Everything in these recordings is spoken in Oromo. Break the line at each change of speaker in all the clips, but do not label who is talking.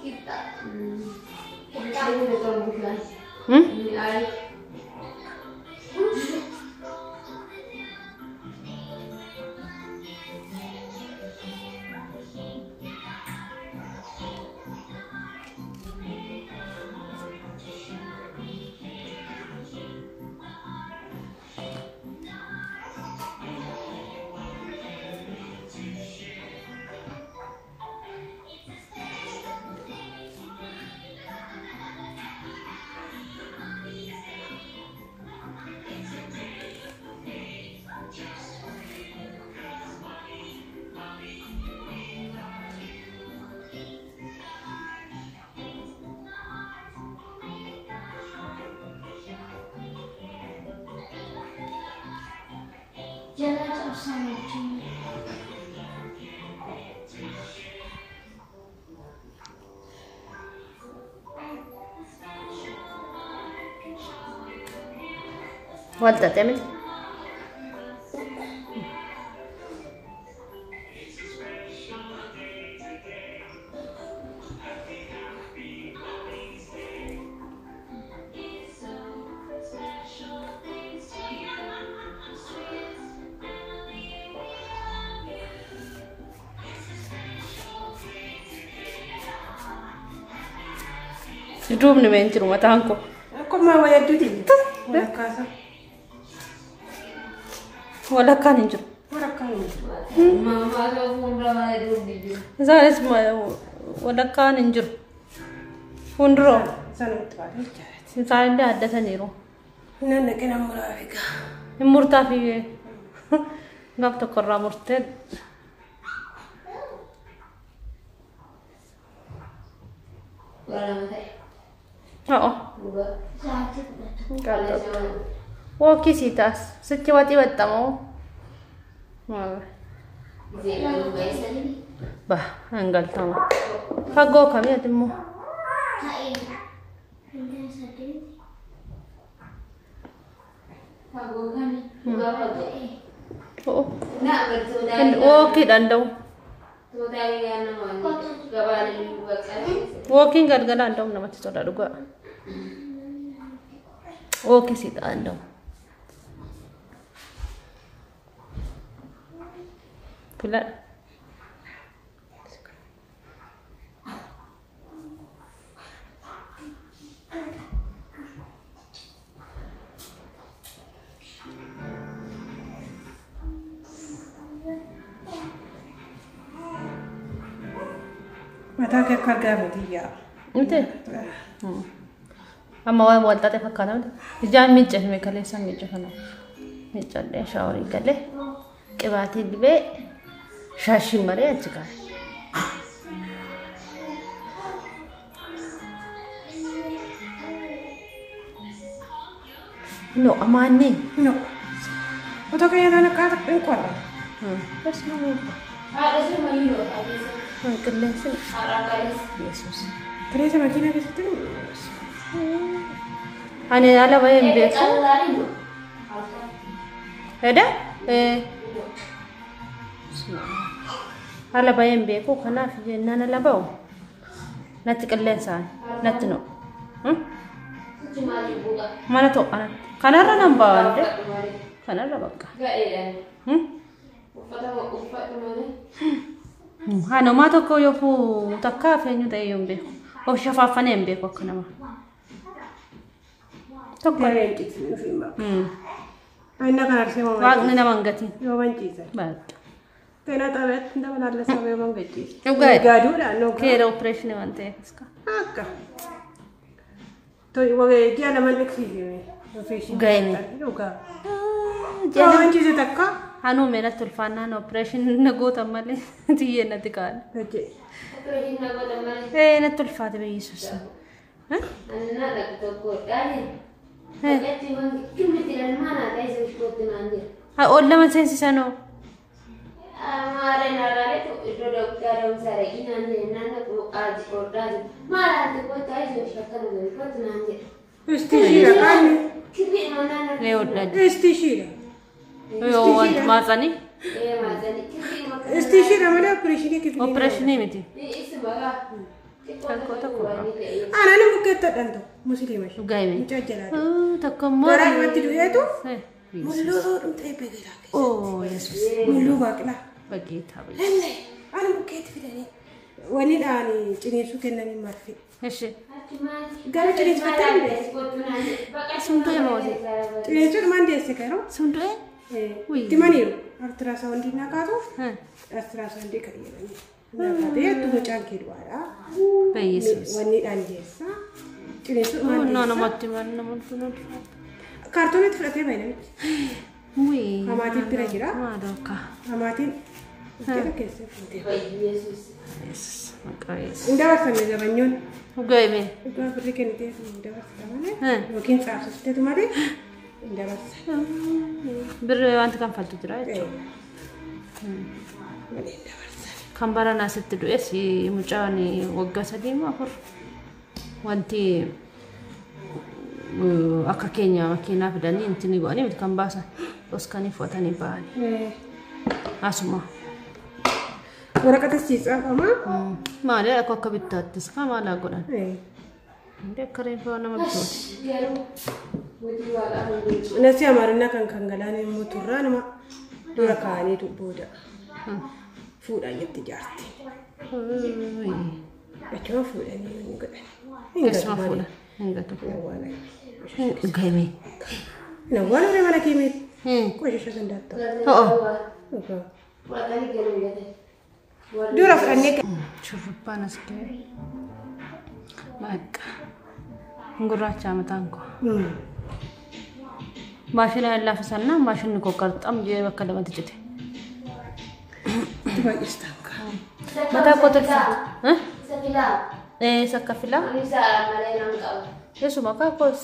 Kita. Kita ini betul bukan. Ini air. Jalan sama cuma.
والدة تعمل دوم نمنجر ما تانكو
كل ما ويدتي ولا كاسة
ولا كان نجر
ولا كان
Mama ada pun ramai dulu di.
زال اسمه ولا كان نجر فندرو
سنة تبادل جات
زال ده عدة سنيرو
إننا كنا مرافقة
مرتا في قبل تقرر مرتد
Kalau macam.
اه
Kalau
وكي سيتاس ستي واتي بتمو bah anggal tama fago kami atimo oh
nak betul dah.
and okay dandau
Tu tadi yang nama ni. Kawan ni buat kali.
walking gargala andau nama tu dah duga okay sita andau pula
متى كيف كرجع يا
انت اما وين ودته فكانه جان ميجه ميكله سان ميجه كانه ميجه شاوري كله ቅባቴ ግቤ ሻሺ መሬ አጭቃል ኖ አማኒ
ኖ متى كيف أنا كاتب إنقرا
بس ما هو
Ada semua ini loh.
كلاسن
Arah kali.
يسوس
تريسة ماكينة بستن
انا على وين بيكو
Kalau lari loh.
هذا على وين بيكو كنا في جنان لباو نتكلسان نتنو
Cuma dibuka.
mana to ana kanara namba ande kanara bakka
Gak ada. Ufat sama ufat kemana?
hano ma tokko yo fu takka fenyu tay yombe o shafafane mbe ko kana ma tokko
كارنتي في ما أنا كان أرسم ما
wagni na mangati
يوم أنتيزا
bad
كنا طلعت ندم على سبب يوم أنتيز
Ugai.
قادو لا نو
kera operation wante ska
هكا توي وجه جانا من نكسيه
Gaini.
يوكا
jana
يوم أنتيز تكا
hanu mena tulfana no operation na go tamale tiye na tikal
نجي
Operation aku teman.
na tulfate be yesus ha
Anak nak toko kali. Jadi bang, cuma tidak mana ada yang ikut nanti.
ha olla man sensi sano
Amare nara itu dokter yang saya ini nanti aku aja order. Malah tu kau tahu yang siapa yang ikut nanti.
استشيرة كاني
Kipi mana nak?
le olla
استشيرة
yo want mazani
Macam ni kipi macam.
استشيرة ما لا بريشيني كيف
operation miti
Ini sebagai.
Takko takko.
Ana ni buketta danto muslima.
Dhugaime.
Jajjala.
Takko immoo.
Gara ibatti du'eetu mullu dhumtee beekira.
Oh Yesus.
Mullu baaqla.
Bageeta bageeta.
Lalle ana bukkeetti fidanii wani dhaani cineessu kennanii marfi.
Eshi.
Gara cineessu fidanii
Sundu'e mootii.
cineessu dhumaan deesse garuu
Sundu'e?
timaniiru ultrasoundii naqaatu ultrasoundii kan jedhanii naqatee tuma caankee du'aadha.
Yesus.
Wani dhaan deessa cineessu dhumaan
No
deessa.
namatti man namatti funuun.
Kaartoonitti fudhatee baay'inamitti.
Wii.
Hamaatiin bira jira.
Maadoka.
Hamaatiin uffata keessa fuutee.
Yesus. Maqaa Yesus.
Hin dabarfanne gabanyoon.
Dhugaime.
Dhugaa birri kennitee hin dabarsita malee yookiin caabsifteetu malee hin dabarsa.
Birri wanti kan faltu jira jechuudha.
Malee hin dabarsa.
Kan baranaa sitti du'es mucaan waggaa 3 moo 4 wanti akka keenya makiinaa fidanii intini go'anii miti kan baasan oskanii fudhatanii ba'anii asuma.
Waraqata siisafama.
Maali akka bittaattis kan maalaa godhan. Hindi akka reeffaa nama bitooti.
Nasi amarinaa kan galaan immoo turraa nama dura kaa'anii booda fuudhaan jetti jaarti. Achuma fuudhanii hin godhan.
Keessuma fuudhan. Hin gatu. Dhugaime.
Nawwaan horii mana keemee qoshasha kan daattaa. Dura fudhannee
Shurrubbaan as ga'e. Bakka. Gurraacha mataan koo. Maashina laafisannaa maashinni koo qarxam jee bakka lamatti cite.
baay'istaan kaa.
Mataa koo tolfa.
Safilaa.
Sakka filaa.
Isa malee nan qaba.
Yeesuma kaa koos.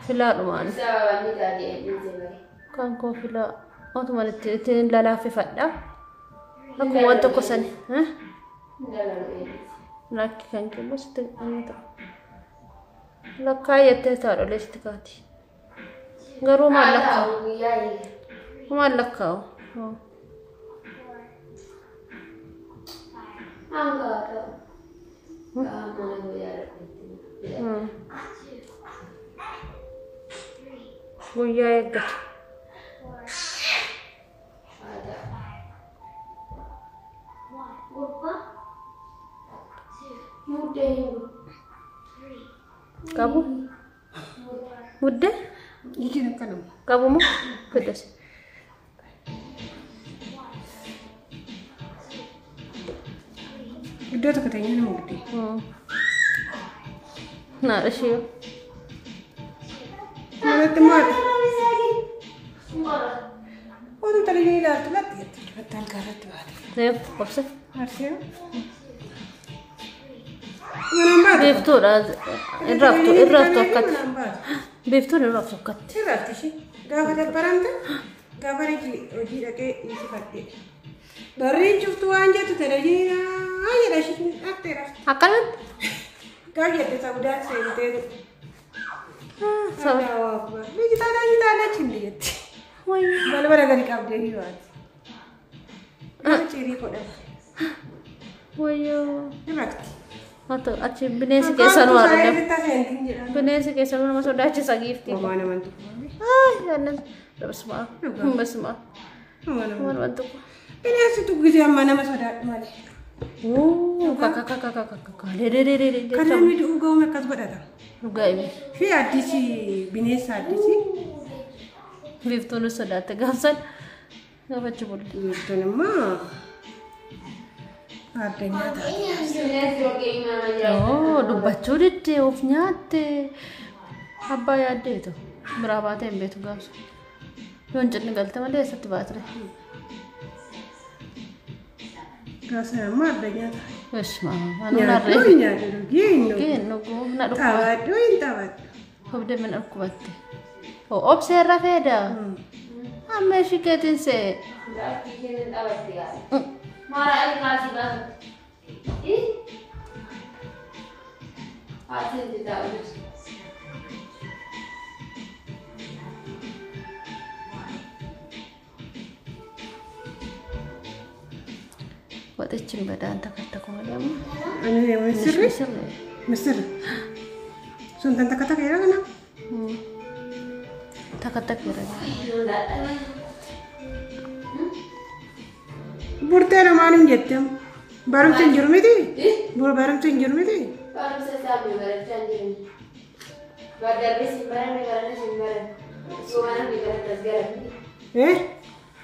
Filaa dhumaan.
Isa wanni taatee eebbise malee.
Kan koo filaa. Otuma ittiin lalaafifadha. Akkuma waan tokko sani. Lakki kan kibbu sitti dhaqanii ta'a. Lakkaa jettee taa'udha sitti kaati. Garuu maal lakkaa'u? Maal lakkaa'u? Guyyaa eeggatu. Kamu? Muda?
Iki nak kanam.
Kamu mu? Pedas.
Iddoo tokko ta'ee nama guddi.
Nah, rasio.
Namatti maal? Oduun tarii ilaaltu laatti jetti. Battaan kaarratti baate.
Saya kopsa.
Arsee. Manaan baate.
Biftuudha. Irraaftu akkatti. Biftuun irraaftu akkatti.
Irraafti ishee. Gaafa dabbaramte gaafa hojii dhaqee dhiisifadhe. Barriin cuftu waan jettu televiziinaa jedha ishee dhaqxeera.
Akkanatti?
Gaafa jedhe sabudaan seentee. Dijitaala achiin jetti. Balbala gadi qabdee hiwaati. Cirii godhama.
Wayyoo.
Irratti.
Atau achi bineensi keessa nu argam. Bineensi keessa nu nama sodaachisa giifti.
Homaa naman tokko.
Yannan basma. Basma. Homaa naman tokko.
Bineensi tokko gisee amma nama sodaadhu malee.
Kaka. Dedededede.
Kan namni du'u ga'uun akkas godhata.
Dhugaa'ime.
Fi addisi bineensa addisi.
Biftuun sodaatte gaafsan. Gaafachi bulu.
Biftuun immoo addunyaa taate.
Dubbachuu didde of nyaatte. Abbaa yaaddeetu. Biraa baatee hin beetu gaafsa. Yoon cinni galte malee eessatti baatire.
Gaafsa immoo addunyaa taate.
Bishma.
Nyaadhu nyaadhu geenyu.
Geenyu na dhukkuba.
Taphadhu hin taphadhu.
Hobde min dhukkubatte. Obsee irra feeda. Amma ishii keetiin see.
Mara ini kasih banget. Ih. Hasil tidak urus.
ወጥቼም በዳን ተከተከው ደግሞ
እኔ ምስር ሱንተን ተከተከ ይረጋና
ተከተከ ይረጋና
ቡርቴ ነው ማንም ጀተም ባሩትን ጅርሚቲ ባሩትን ጅርሚቲ
ባሩሰ ሳቢ በረቻንጂ ባዳቤስ ይባላል ይባላል ይባላል ሶማና ይባላል ተዝገራሚ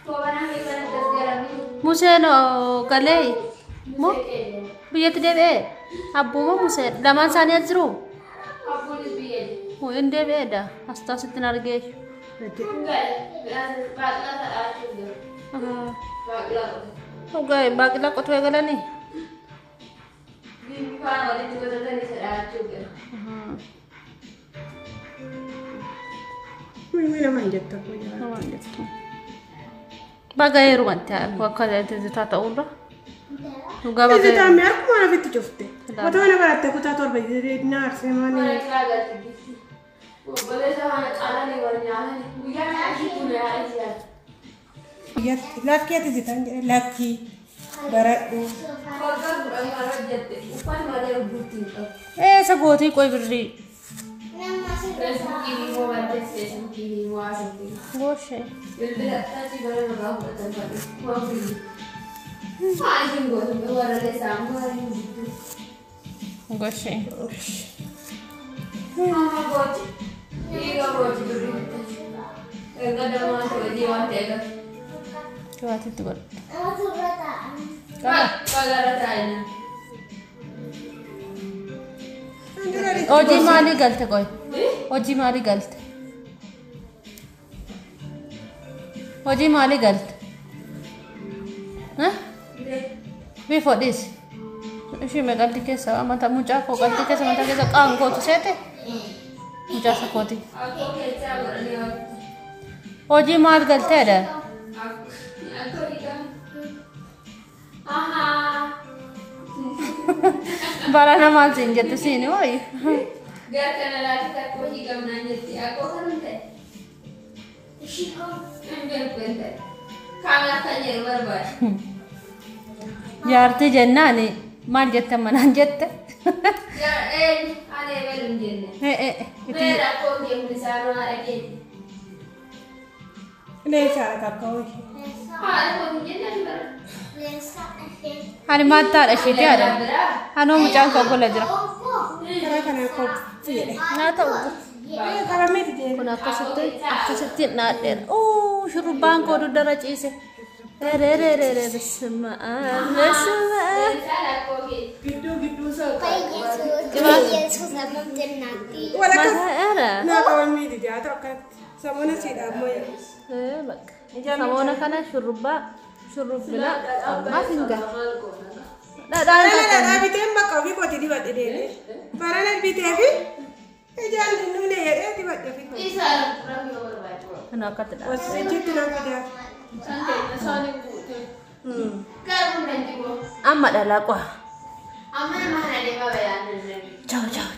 ሶማና ይባላል ተዝገራሚ
ሙሴኖ ገሌ ሞ ብየት ደበ አቡሞ ሙሴ ለማን ሳኔ አዝሩ
አቡልስ ብየት
ወይ እንደ በዳ አስታስትን አርገሽ
ባቅላ ተአችሁ ባቅላ
ኦጋይ ባቅላ ቆቶ ያገላኒ
ቢፋን ወለቲ ወደተኒ ተአችሁ
ምን ማንጀት ተቆያ
ማንጀት ባጋየሩ ማንታ ወካለ ተዝታ ተውራ ኑጋባ
እዚህ ታሚያርኩ ማለት ፍትጆፍቴ ወተወነ በራተ ኩታቶር በይና አርሴማኒ ላኪያት እዚህ ታንጀ ላኪ በረዱ
ሰጎቲ ቆይ ብሪ ጎሽ ጎሽ كواتي تقول اوجي مالي قلت كوي اوجي مالي قلت اوجي مالي قلت ها before this ايش ما قلت كيسا ما انت مجاكو قلت كيسا ما انت كيسا قام كوتو سيتي مجاكو كوتي اوجي مال قلت هذا Barana mal sinjat sini, oi.
Biar kena lagi tak kau jika menanya ti aku kan ente. Ambil ente. Kamera tanya berbar.
Yarti jenna ni, mal jetta manan jetta.
Ya, ane belum jenna.
Itu.
Mereka kau dia di sana lagi.
Ini cara kakak.
Aku jenna ber.
Ani mata ashiti ada. Anu mucang kau boleh jera.
Karena kau tidak.
Nggak tahu.
Kalau mesti dia.
Kuna aku setit nader. Oh, suruh bangko du darah cise. Re bersama.
Gitu sah.
Yesus abang jannati.
Walaupun
Ada.
nah kalau mesti dia terus sama nasi damu ya.
Bak. Kamu nak kana syurba. Syurub bila. Maafin enggak?
Nah, tapi tembak kau kau tidak buat ini. Karena lebih tapi, jangan nunggu ya, tidak tapi.
Isa kurang yo berbar.
Kenapa tidak?
Wasih itu nampak dia.
Santai, saling kutu. Kalau nanti gua.
Amat dah lah kuah.
Amma mana dia bawa ya?
Jauh.